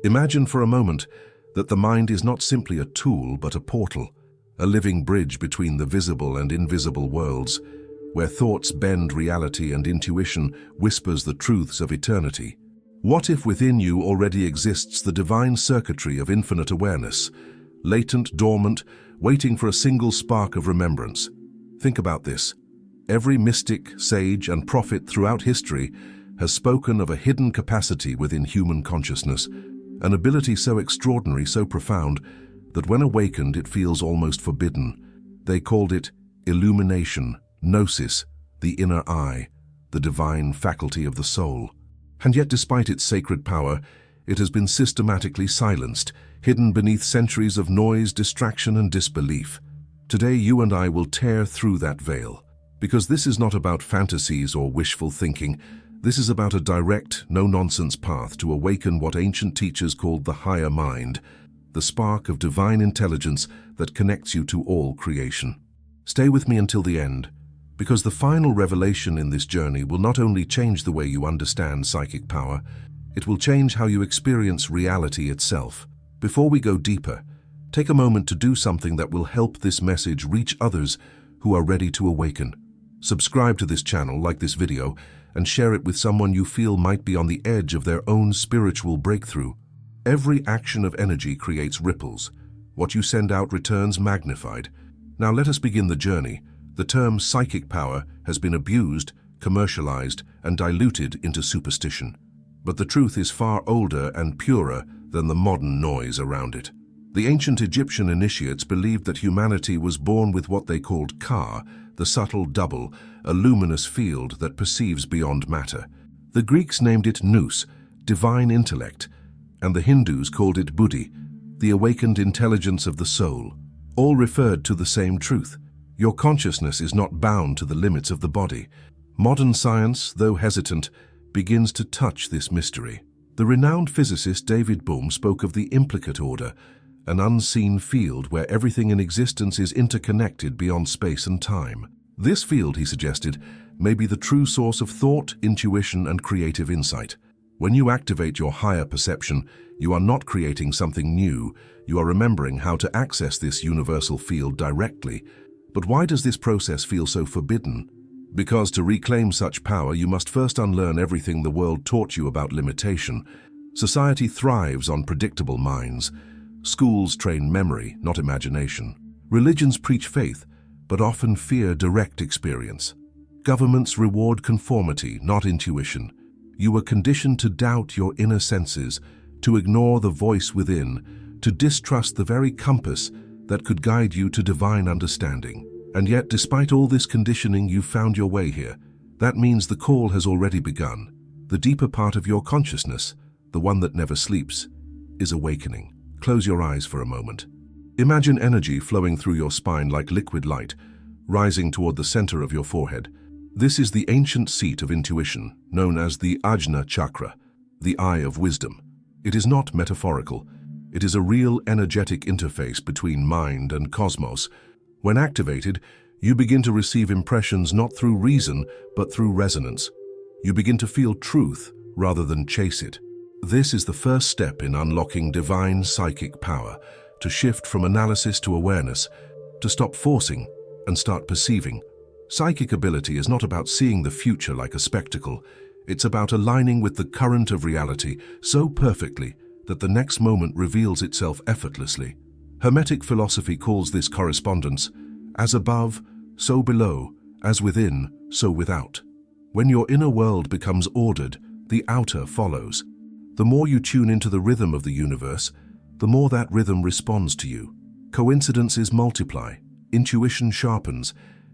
Imagine for a moment that the mind is not simply a tool but a portal, a living bridge between the visible and invisible worlds, where thoughts bend reality and intuition whispers the truths of eternity. What if within you already exists the divine circuitry of infinite awareness, latent, dormant, waiting for a single spark of remembrance? Think about this. Every mystic, sage, and prophet throughout history has spoken of a hidden capacity within human consciousness, an ability so extraordinary, so profound, that when awakened it feels almost forbidden. They called it illumination, gnosis, the inner eye, the divine faculty of the soul. And yet, despite its sacred power, it has been systematically silenced, hidden beneath centuries of noise, distraction, and disbelief. Today, you and I will tear through that veil, because this is not about fantasies or wishful thinking. This is about a direct, no-nonsense path to awaken what ancient teachers called the higher mind, the spark of divine intelligence that connects you to all creation. Stay with me until the end, because the final revelation in this journey will not only change the way you understand psychic power, it will change how you experience reality itself. Before we go deeper, take a moment to do something that will help this message reach others who are ready to awaken. Subscribe to this channel, like this video, and share it with someone you feel might be on the edge of their own spiritual breakthrough. Every action of energy creates ripples. What you send out returns magnified. Now let us begin the journey. The term psychic power has been abused, commercialized, and diluted into superstition. But the truth is far older and purer than the modern noise around it. The ancient Egyptian initiates believed that humanity was born with what they called Ka, the subtle double, a luminous field that perceives beyond matter. The Greeks named it nous, divine intellect, and the Hindus called it buddhi, the awakened intelligence of the soul. All referred to the same truth. Your consciousness is not bound to the limits of the body. Modern science, though hesitant, begins to touch this mystery. The renowned physicist David Bohm spoke of the implicate order, an unseen field where everything in existence is interconnected beyond space and time. This field, he suggested, may be the true source of thought, intuition, and creative insight. When you activate your higher perception, you are not creating something new. You are remembering how to access this universal field directly. But why does this process feel so forbidden? Because to reclaim such power, you must first unlearn everything the world taught you about limitation. Society thrives on predictable minds. Schools train memory, not imagination. Religions preach faith, but often fear direct experience. Governments reward conformity, not intuition. You were conditioned to doubt your inner senses, to ignore the voice within, to distrust the very compass that could guide you to divine understanding. And yet, despite all this conditioning, you found your way here. That means the call has already begun. The deeper part of your consciousness, the one that never sleeps, is awakening. Close your eyes for a moment. Imagine energy flowing through your spine like liquid light, rising toward the center of your forehead. This is the ancient seat of intuition, known as the Ajna chakra, the eye of wisdom. It is not metaphorical. It is a real energetic interface between mind and cosmos. When activated, you begin to receive impressions not through reason, but through resonance. You begin to feel truth rather than chase it. This is the first step in unlocking divine psychic power, to shift from analysis to awareness, to stop forcing and start perceiving. Psychic ability is not about seeing the future like a spectacle. It's about aligning with the current of reality so perfectly that the next moment reveals itself effortlessly. Hermetic philosophy calls this correspondence, as above, so below, as within, so without. When your inner world becomes ordered, the outer follows. The more you tune into the rhythm of the universe, the more that rhythm responds to you. Coincidences multiply, intuition sharpens,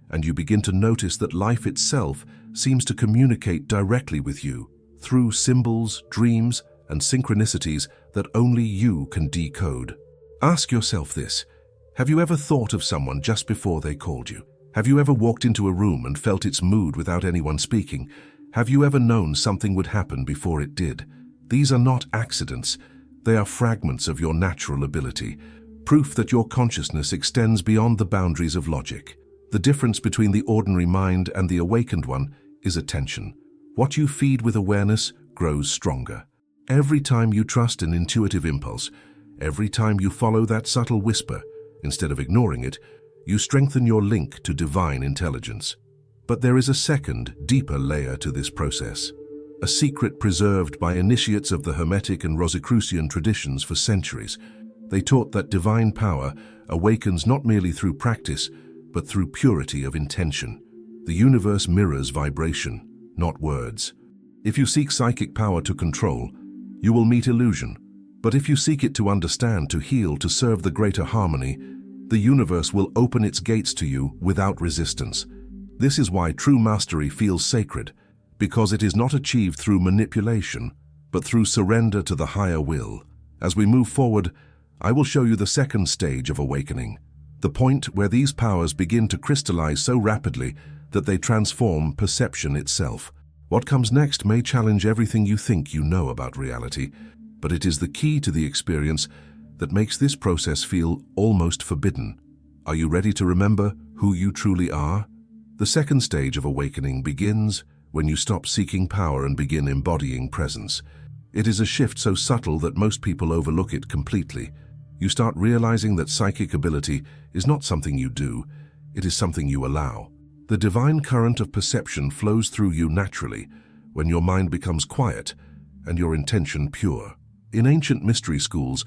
and you begin to notice that life itself seems to communicate directly with you through symbols, dreams, and synchronicities that only you can decode. Ask yourself this: have you ever thought of someone just before they called you? Have you ever walked into a room and felt its mood without anyone speaking? Have you ever known something would happen before it did? These are not accidents. They are fragments of your natural ability, proof that your consciousness extends beyond the boundaries of logic. The difference between the ordinary mind and the awakened one is attention. What you feed with awareness grows stronger. Every time you trust an intuitive impulse, every time you follow that subtle whisper, instead of ignoring it, you strengthen your link to divine intelligence. But there is a second, deeper layer to this process, a secret preserved by initiates of the Hermetic and Rosicrucian traditions for centuries. They taught that divine power awakens not merely through practice, but through purity of intention. The universe mirrors vibration, not words. If you seek psychic power to control, you will meet illusion. But if you seek it to understand, to heal, to serve the greater harmony, the universe will open its gates to you without resistance. This is why true mastery feels sacred, because it is not achieved through manipulation, but through surrender to the higher will. As we move forward, I will show you the second stage of awakening, the point where these powers begin to crystallize so rapidly that they transform perception itself. What comes next may challenge everything you think you know about reality, but it is the key to the experience that makes this process feel almost forbidden. Are you ready to remember who you truly are? The second stage of awakening begins when you stop seeking power and begin embodying presence. It is a shift so subtle that most people overlook it completely. You start realizing that psychic ability is not something you do, it is something you allow. The divine current of perception flows through you naturally when your mind becomes quiet and your intention pure. In ancient mystery schools,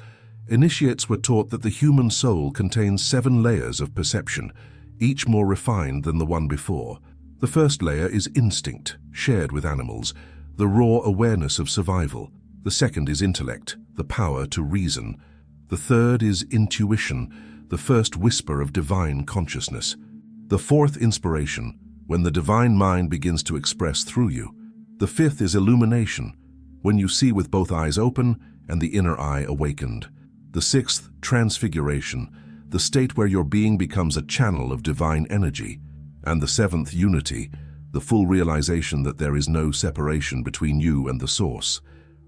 initiates were taught that the human soul contains 7 layers of perception, each more refined than the one before. The first layer is instinct, shared with animals, the raw awareness of survival. The second is intellect, the power to reason. The third is intuition, the first whisper of divine consciousness. The fourth, inspiration, when the divine mind begins to express through you. The fifth is illumination, when you see with both eyes open and the inner eye awakened. The sixth, transfiguration, the state where your being becomes a channel of divine energy. And the seventh, unity, the full realization that there is no separation between you and the source.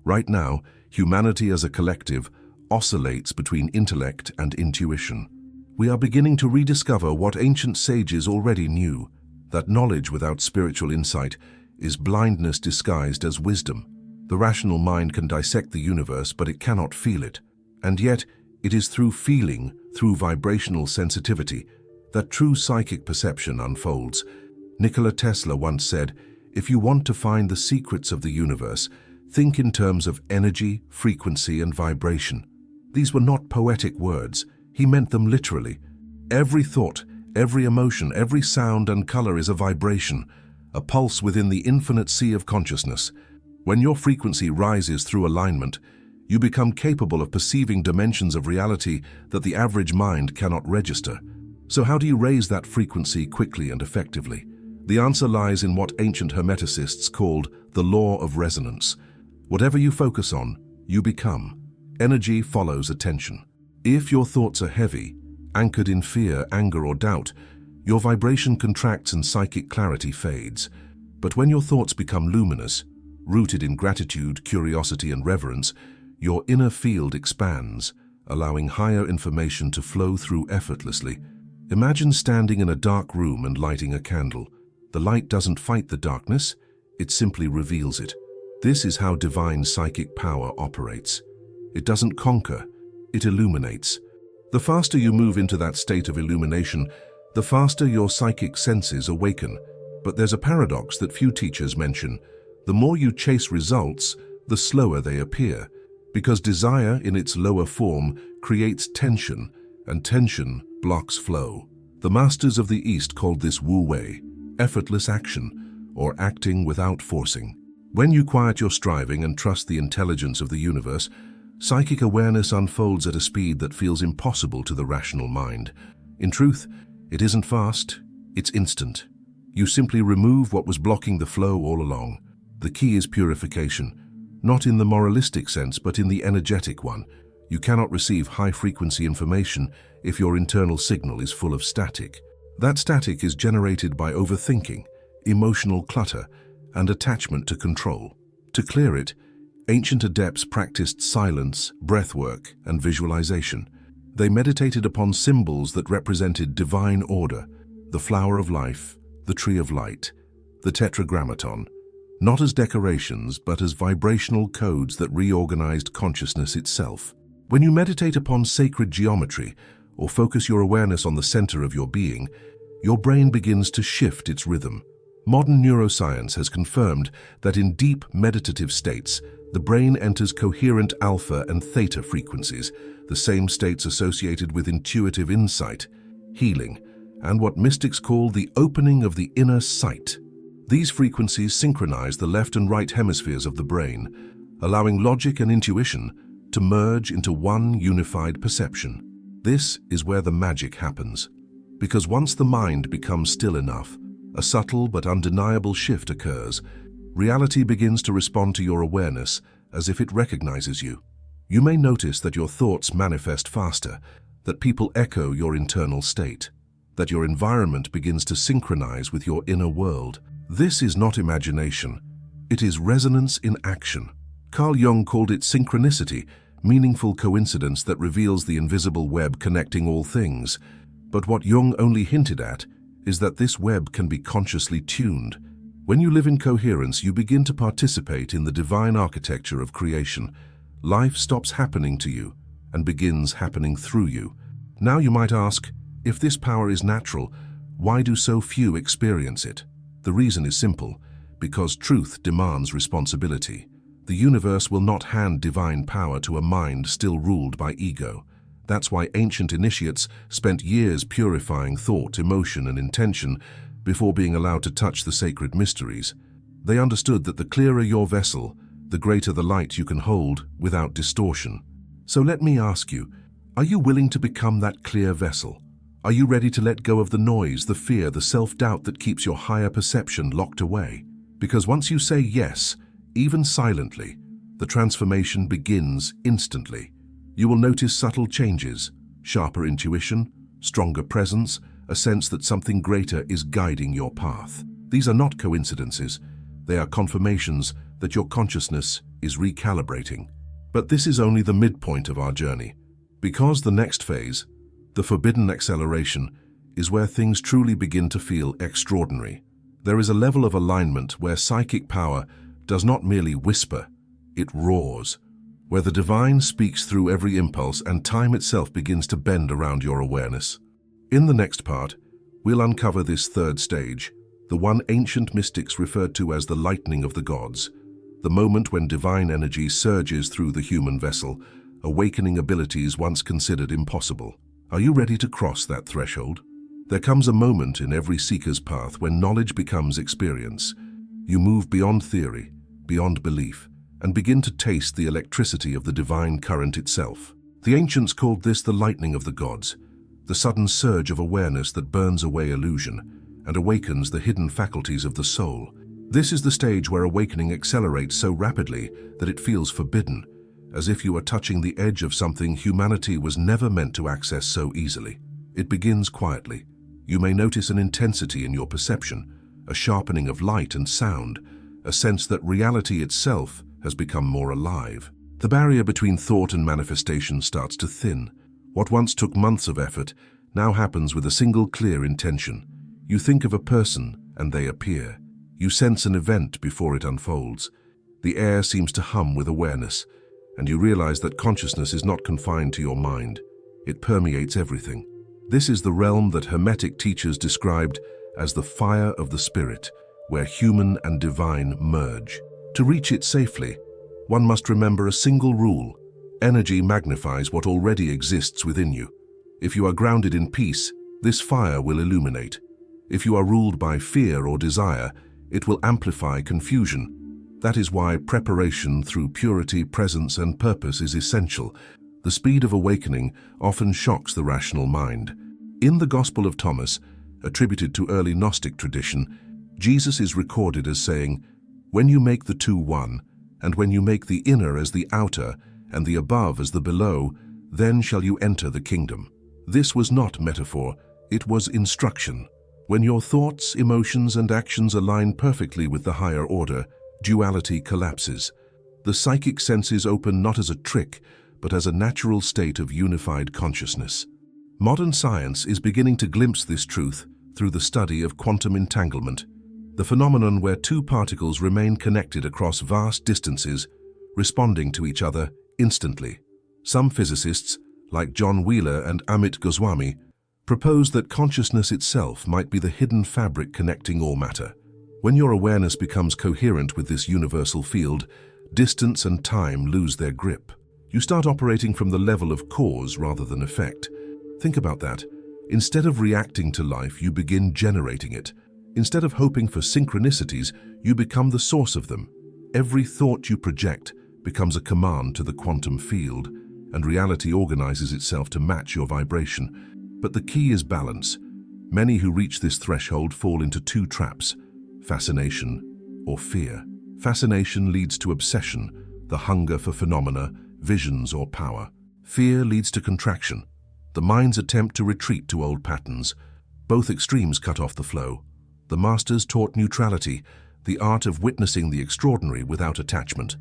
Right now, humanity as a collective oscillates between intellect and intuition. We are beginning to rediscover what ancient sages already knew, that knowledge without spiritual insight is blindness disguised as wisdom. The rational mind can dissect the universe, but it cannot feel it. And yet, it is through feeling, through vibrational sensitivity, that true psychic perception unfolds. Nikola Tesla once said, "If you want to find the secrets of the universe, think in terms of energy, frequency, and vibration." These were not poetic words. He meant them literally. Every thought, every emotion, every sound and color is a vibration, a pulse within the infinite sea of consciousness. When your frequency rises through alignment, you become capable of perceiving dimensions of reality that the average mind cannot register. So how do you raise that frequency quickly and effectively? The answer lies in what ancient Hermeticists called the law of resonance. Whatever you focus on, you become. Energy follows attention. If your thoughts are heavy, anchored in fear, anger, or doubt, your vibration contracts and psychic clarity fades. But when your thoughts become luminous, rooted in gratitude, curiosity, and reverence, your inner field expands, allowing higher information to flow through effortlessly. Imagine standing in a dark room and lighting a candle. The light doesn't fight the darkness, it simply reveals it. This is how divine psychic power operates. It doesn't conquer, it illuminates. The faster you move into that state of illumination, the faster your psychic senses awaken. But there's a paradox that few teachers mention. The more you chase results, the slower they appear, because desire in its lower form creates tension, and tension blocks flow. The masters of the East called this Wu Wei, effortless action, or acting without forcing. When you quiet your striving and trust the intelligence of the universe, psychic awareness unfolds at a speed that feels impossible to the rational mind. In truth, it isn't fast, it's instant. You simply remove what was blocking the flow all along. The key is purification, not in the moralistic sense, but in the energetic one. You cannot receive high-frequency information if your internal signal is full of static. That static is generated by overthinking, emotional clutter, and attachment to control. To clear it, ancient adepts practiced silence, breathwork, and visualization. They meditated upon symbols that represented divine order, the flower of life, the tree of light, the tetragrammaton. not as decorations but as vibrational codes that reorganized consciousness itself. When you meditate upon sacred geometry or focus your awareness on the center of your being, your brain begins to shift its rhythm. Modern neuroscience has confirmed that in deep meditative states, the brain enters coherent alpha and theta frequencies, the same states associated with intuitive insight, healing, and what mystics call the opening of the inner sight. These frequencies synchronize the left and right hemispheres of the brain, allowing logic and intuition to merge into one unified perception. This is where the magic happens, because once the mind becomes still enough, a subtle but undeniable shift occurs. Reality begins to respond to your awareness as if it recognizes you. You may notice that your thoughts manifest faster, that people echo your internal state, that your environment begins to synchronize with your inner world. This is not imagination. It is resonance in action. Carl Jung called it synchronicity, meaningful coincidence that reveals the invisible web connecting all things. But what Jung only hinted at is that this web can be consciously tuned. When you live in coherence, you begin to participate in the divine architecture of creation. Life stops happening to you and begins happening through you. Now you might ask, if this power is natural, why do so few experience it? The reason is simple, because truth demands responsibility. The universe will not hand divine power to a mind still ruled by ego. That's why ancient initiates spent years purifying thought, emotion, and intention before being allowed to touch the sacred mysteries. They understood that the clearer your vessel, the greater the light you can hold without distortion. So let me ask you, are you willing to become that clear vessel? Are you ready to let go of the noise, the fear, the self-doubt that keeps your higher perception locked away? Because once you say yes, even silently, the transformation begins instantly. You will notice subtle changes, sharper intuition, stronger presence, a sense that something greater is guiding your path. These are not coincidences. They are confirmations that your consciousness is recalibrating. But this is only the midpoint of our journey, because the next phase, the forbidden acceleration, is where things truly begin to feel extraordinary. There is a level of alignment where psychic power does not merely whisper, it roars, where the divine speaks through every impulse and time itself begins to bend around your awareness. In the next part, we'll uncover this third stage, the one ancient mystics referred to as the lightning of the gods, the moment when divine energy surges through the human vessel, awakening abilities once considered impossible. Are you ready to cross that threshold? There comes a moment in every seeker's path when knowledge becomes experience. You move beyond theory, beyond belief, and begin to taste the electricity of the divine current itself. The ancients called this the lightning of the gods, the sudden surge of awareness that burns away illusion and awakens the hidden faculties of the soul. This is the stage where awakening accelerates so rapidly that it feels forbidden, as if you are touching the edge of something humanity was never meant to access so easily. It begins quietly. You may notice an intensity in your perception, a sharpening of light and sound, a sense that reality itself has become more alive. The barrier between thought and manifestation starts to thin. What once took months of effort now happens with a single clear intention. You think of a person and they appear. You sense an event before it unfolds. The air seems to hum with awareness, and you realize that consciousness is not confined to your mind. It permeates everything. This is the realm that Hermetic teachers described as the fire of the spirit, where human and divine merge. To reach it safely, one must remember a single rule. Energy magnifies what already exists within you. If you are grounded in peace, this fire will illuminate. If you are ruled by fear or desire, it will amplify confusion. That is why preparation through purity, presence, and purpose is essential. The speed of awakening often shocks the rational mind. In the Gospel of Thomas, attributed to early Gnostic tradition, Jesus is recorded as saying, "When you make the two one, and when you make the inner as the outer, and the above as the below, then shall you enter the kingdom." This was not metaphor, it was instruction. When your thoughts, emotions, and actions align perfectly with the higher order, duality collapses. The psychic senses open not as a trick, but as a natural state of unified consciousness. Modern science is beginning to glimpse this truth through the study of quantum entanglement. the phenomenon where two particles remain connected across vast distances, responding to each other instantly. Some physicists, like John Wheeler and Amit Goswami, propose that consciousness itself might be the hidden fabric connecting all matter. When your awareness becomes coherent with this universal field, distance and time lose their grip. You start operating from the level of cause rather than effect. Think about that. Instead of reacting to life, you begin generating it. Instead of hoping for synchronicities, you become the source of them. Every thought you project becomes a command to the quantum field, and reality organizes itself to match your vibration. But the key is balance. Many who reach this threshold fall into two traps: fascination or fear. Fascination leads to obsession, the hunger for phenomena, visions, or power. Fear leads to contraction, the mind's attempt to retreat to old patterns. Both extremes cut off the flow. The masters taught neutrality, the art of witnessing the extraordinary without attachment.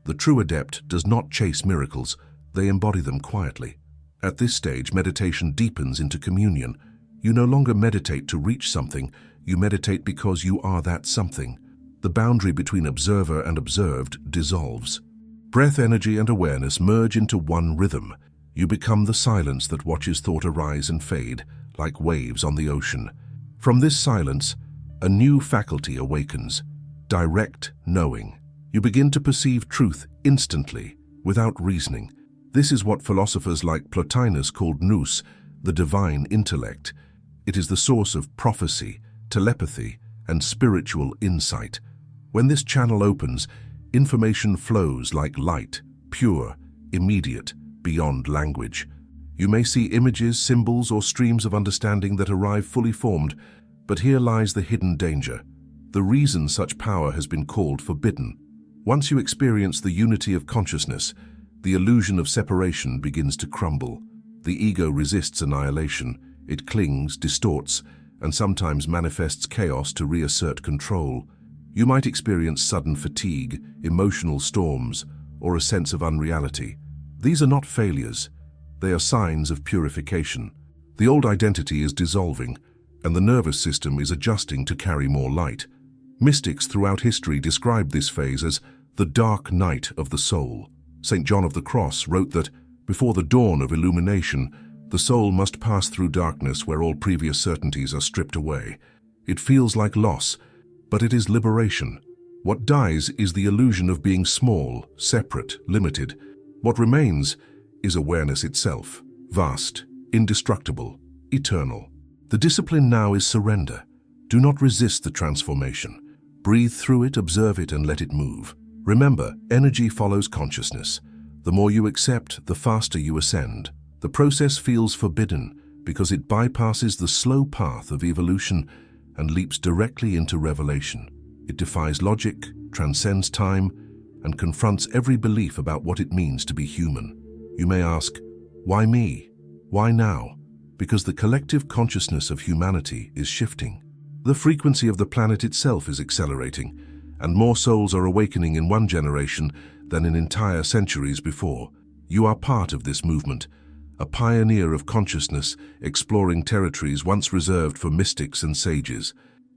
The true adept does not chase miracles, they embody them quietly. At this stage, meditation deepens into communion. You no longer meditate to reach something, you meditate because you are that something. The boundary between observer and observed dissolves. Breath, energy, and awareness merge into one rhythm. You become the silence that watches thought arise and fade, like waves on the ocean. From this silence, a new faculty awakens: direct knowing. You begin to perceive truth instantly, without reasoning. This is what philosophers like Plotinus called nous, the divine intellect. It is the source of prophecy, telepathy, and spiritual insight. When this channel opens, information flows like light, pure, immediate, beyond language. You may see images, symbols, or streams of understanding that arrive fully formed, but here lies the hidden danger. The reason such power has been called forbidden. Once you experience the unity of consciousness, the illusion of separation begins to crumble. The ego resists annihilation. It clings, distorts, and sometimes manifests chaos to reassert control. You might experience sudden fatigue, emotional storms, or a sense of unreality. These are not failures. They are signs of purification. The old identity is dissolving, and the nervous system is adjusting to carry more light. Mystics throughout history described this phase as the dark night of the soul. St. John of the Cross wrote that, before the dawn of illumination, the soul must pass through darkness where all previous certainties are stripped away. It feels like loss, but it is liberation. What dies is the illusion of being small, separate, limited. What remains is awareness itself, vast, indestructible, eternal. The discipline now is surrender. Do not resist the transformation. Breathe through it, observe it, and let it move. Remember, energy follows consciousness. The more you accept, the faster you ascend. The process feels forbidden because it bypasses the slow path of evolution and leaps directly into revelation. It defies logic, transcends time, and confronts every belief about what it means to be human. You may ask, why me? Why now? Because the collective consciousness of humanity is shifting. The frequency of the planet itself is accelerating, and more souls are awakening in one generation than in entire centuries before. You are part of this movement, a pioneer of consciousness exploring territories once reserved for mystics and sages.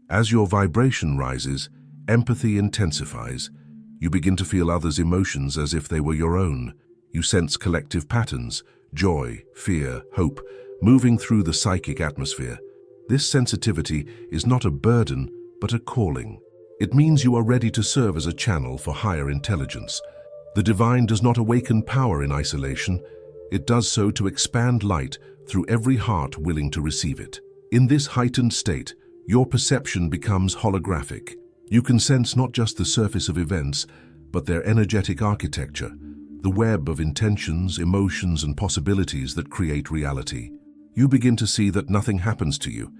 As your vibration rises, empathy intensifies. You begin to feel others' emotions as if they were your own. You sense collective patterns, joy, fear, hope, moving through the psychic atmosphere. This sensitivity is not a burden, but a calling. It means you are ready to serve as a channel for higher intelligence. The divine does not awaken power in isolation. It does so to expand light through every heart willing to receive it. In this heightened state, your perception becomes holographic. You can sense not just the surface of events, but their energetic architecture, the web of intentions, emotions, and possibilities that create reality. You begin to see that nothing happens to you.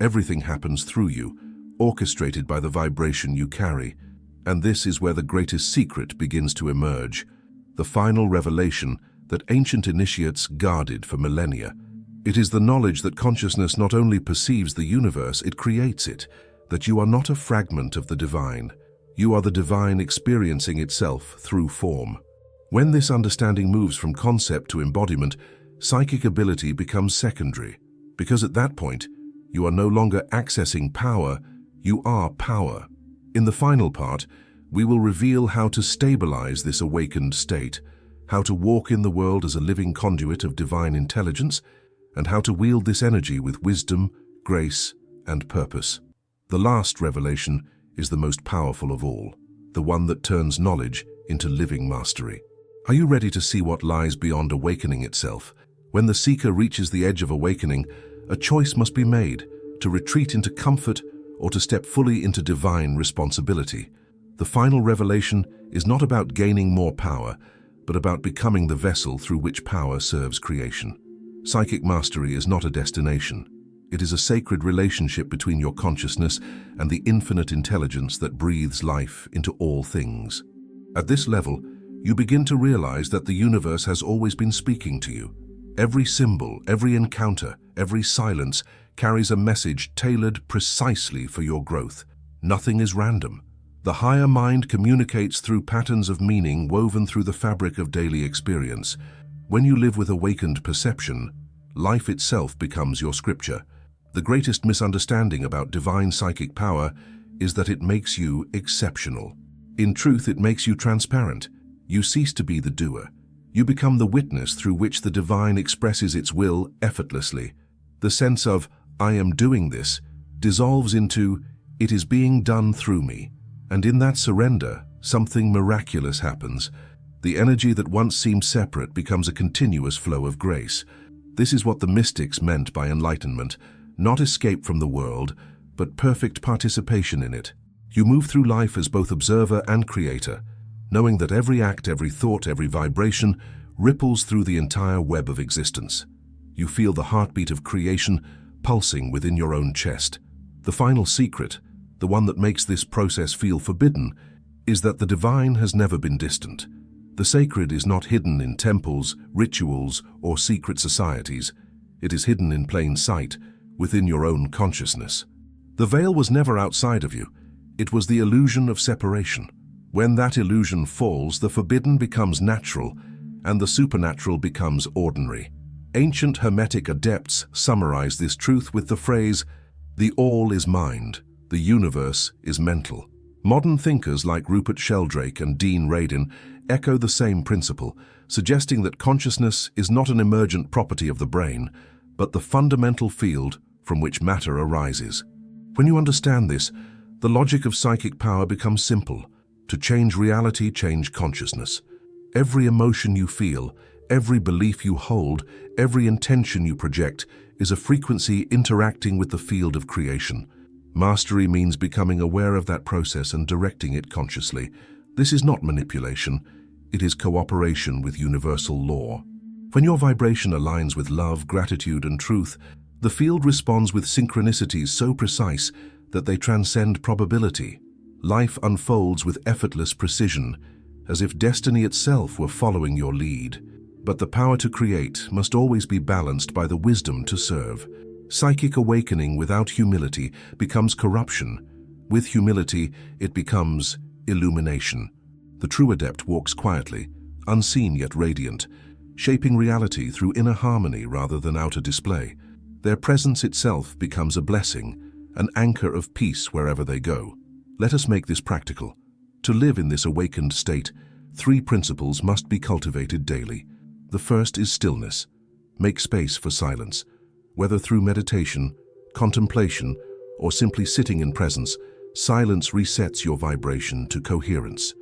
Everything happens through you, orchestrated by the vibration you carry. And this is where the greatest secret begins to emerge, the final revelation that ancient initiates guarded for millennia. It is the knowledge that consciousness not only perceives the universe, it creates it, that you are not a fragment of the divine. You are the divine experiencing itself through form. When this understanding moves from concept to embodiment, psychic ability becomes secondary, because at that point, you are no longer accessing power, You are power. In the final part, we will reveal how to stabilize this awakened state, how to walk in the world as a living conduit of divine intelligence, and how to wield this energy with wisdom, grace, and purpose. The last revelation is the most powerful of all, the one that turns knowledge into living mastery. Are you ready to see what lies beyond awakening itself? When the seeker reaches the edge of awakening, a choice must be made to retreat into comfort or to step fully into divine responsibility. The final revelation is not about gaining more power, but about becoming the vessel through which power serves creation. Psychic mastery is not a destination. It is a sacred relationship between your consciousness and the infinite intelligence that breathes life into all things. At this level, you begin to realize that the universe has always been speaking to you. Every symbol, every encounter, every silence carries a message tailored precisely for your growth. Nothing is random. The higher mind communicates through patterns of meaning woven through the fabric of daily experience. When you live with awakened perception, life itself becomes your scripture. The greatest misunderstanding about divine psychic power is that it makes you exceptional. In truth, it makes you transparent. You cease to be the doer. You become the witness through which the divine expresses its will effortlessly. The sense of, I am doing this, dissolves into, it is being done through me. And in that surrender, something miraculous happens. The energy that once seemed separate becomes a continuous flow of grace. This is what the mystics meant by enlightenment, not escape from the world, but perfect participation in it. You move through life as both observer and creator, knowing that every act, every thought, every vibration ripples through the entire web of existence. You feel the heartbeat of creation pulsing within your own chest. The final secret, the one that makes this process feel forbidden, is that the divine has never been distant. The sacred is not hidden in temples, rituals, or secret societies. It is hidden in plain sight, within your own consciousness. The veil was never outside of you. It was the illusion of separation. When that illusion falls, the forbidden becomes natural, and the supernatural becomes ordinary. Ancient Hermetic adepts summarize this truth with the phrase, "The all is mind, the universe is mental." Modern thinkers like Rupert Sheldrake and Dean Radin echo the same principle, suggesting that consciousness is not an emergent property of the brain, but the fundamental field from which matter arises. When you understand this, the logic of psychic power becomes simple. To change reality, change consciousness. Every emotion you feel, every belief you hold, every intention you project is a frequency interacting with the field of creation. Mastery means becoming aware of that process and directing it consciously. This is not manipulation, it is cooperation with universal law. When your vibration aligns with love, gratitude, and truth, the field responds with synchronicities so precise that they transcend probability. Life unfolds with effortless precision, as if destiny itself were following your lead. But the power to create must always be balanced by the wisdom to serve. Psychic awakening without humility becomes corruption. With humility, it becomes illumination. The true adept walks quietly, unseen yet radiant, shaping reality through inner harmony rather than outer display. Their presence itself becomes a blessing, an anchor of peace wherever they go. Let us make this practical. To live in this awakened state, 3 principles must be cultivated daily. The first is stillness. Make space for silence. Whether through meditation, contemplation, or simply sitting in presence, silence resets your vibration to coherence.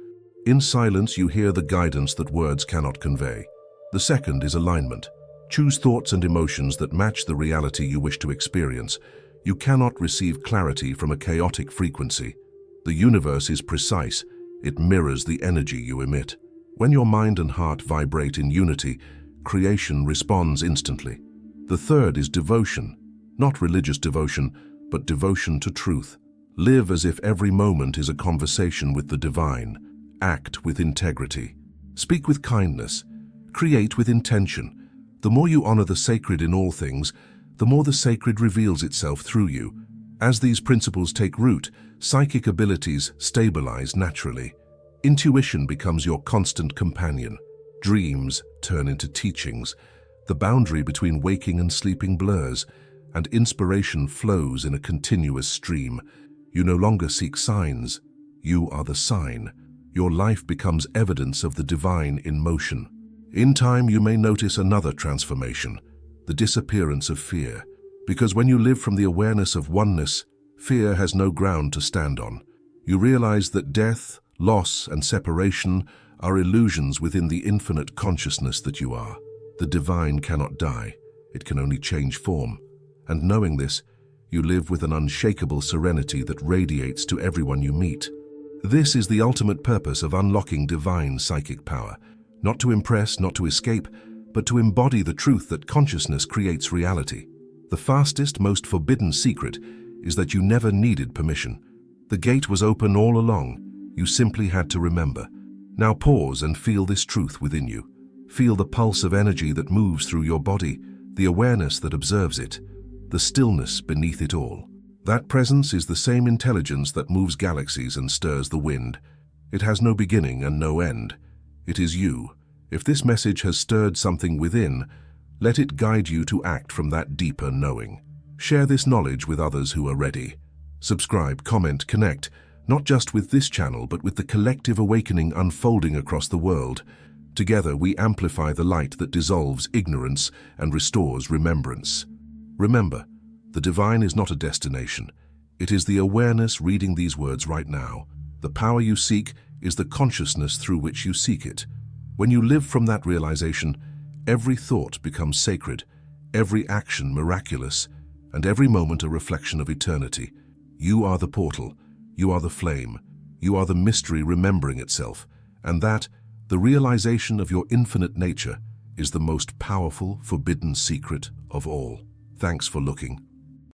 In silence, you hear the guidance that words cannot convey. The second is alignment. Choose thoughts and emotions that match the reality you wish to experience. You cannot receive clarity from a chaotic frequency. The universe is precise. It mirrors the energy you emit. When your mind and heart vibrate in unity, creation responds instantly. The third is devotion. Not religious devotion, but devotion to truth. Live as if every moment is a conversation with the divine. Act with integrity. Speak with kindness. Create with intention. The more you honor the sacred in all things, the more the sacred reveals itself through you. As these principles take root, psychic abilities stabilize naturally. Intuition becomes your constant companion. Dreams turn into teachings. The boundary between waking and sleeping blurs, and inspiration flows in a continuous stream. You no longer seek signs. You are the sign. Your life becomes evidence of the divine in motion. In time, you may notice another transformation, the disappearance of fear. Because when you live from the awareness of oneness, fear has no ground to stand on. You realize that death, loss, and separation are illusions within the infinite consciousness that you are. The divine cannot die. It can only change form. And knowing this, you live with an unshakable serenity that radiates to everyone you meet. This is the ultimate purpose of unlocking divine psychic power. Not to impress, not to escape, but to embody the truth that consciousness creates reality. The fastest, most forbidden secret is that you never needed permission. The gate was open all along. You simply had to remember. Now pause and feel this truth within you. Feel the pulse of energy that moves through your body, the awareness that observes it, the stillness beneath it all. That presence is the same intelligence that moves galaxies and stirs the wind. It has no beginning and no end. It is you. If this message has stirred something within, let it guide you to act from that deeper knowing. Share this knowledge with others who are ready. Subscribe, comment, connect, not just with this channel, but with the collective awakening unfolding across the world. Together, we amplify the light that dissolves ignorance and restores remembrance. Remember, the divine is not a destination. It is the awareness reading these words right now. The power you seek is the consciousness through which you seek it. When you live from that realization, every thought becomes sacred, every action miraculous, and every moment a reflection of eternity. You are the portal, you are the flame, you are the mystery remembering itself, and that, the realization of your infinite nature, is the most powerful, forbidden secret of all. Thanks for looking.